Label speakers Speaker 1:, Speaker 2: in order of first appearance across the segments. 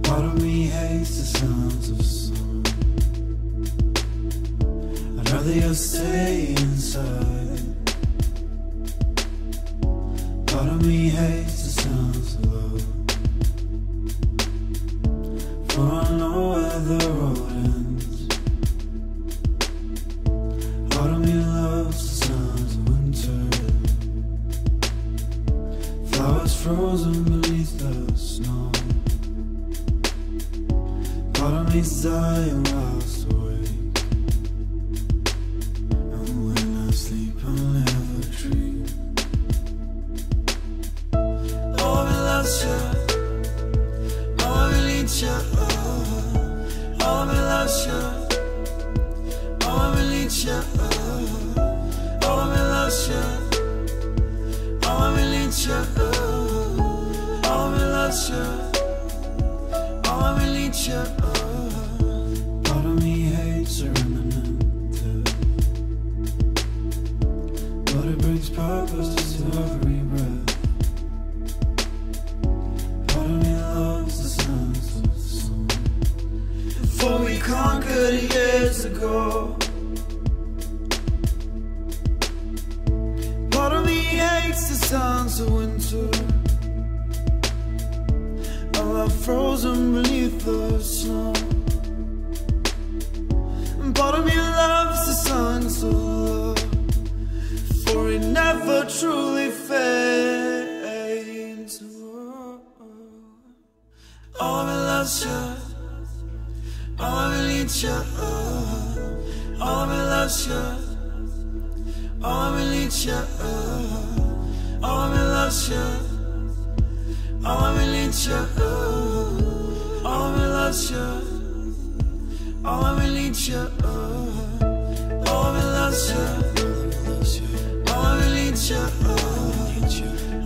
Speaker 1: Part of me hates the sounds of summer. I'd rather just stay inside. Part of me hates the sounds of love, for I know where the road ends. Part of me loves the sounds of winter, flowers frozen beneath the snow. Part of me's dying whilst awake, and when I sleep I'll never dream. Oh, I loves you, oh, I need you, oh, I loves you, oh, I need you, oh, I loves you, oh, I need you, oh, I loves you, oh, I need you. Part of me hates a remnant, but it brings purpose to every breath. Part of me loves the sounds of summer, for we conquered years ago. Part of me hates the sounds of winter, I love frozen beneath the snow. And part of me loves the songs of love, for it never truly fades. Oh, I loves you, oh, I need you, oh, I loves you, oh, I need you, oh, I loves you, oh, I need you, oh, I loves you, oh, I need you, oh, I loves you, oh, I need you,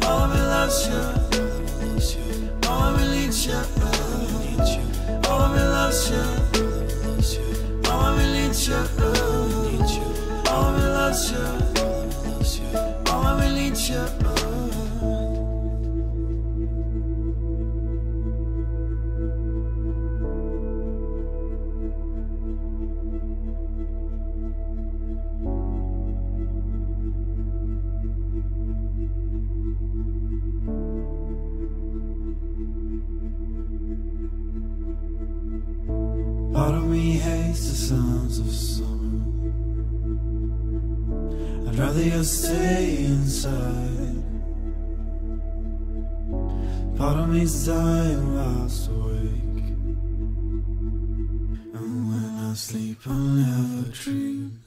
Speaker 1: oh, I loves you, oh, I need you, oh, I loves you, oh, I need you, oh, I loves you, oh, I need you. Part of me hates the sounds of summer, I'd rather just stay inside. Part of me's dying whilst awake, and when I sleep I'll never dream.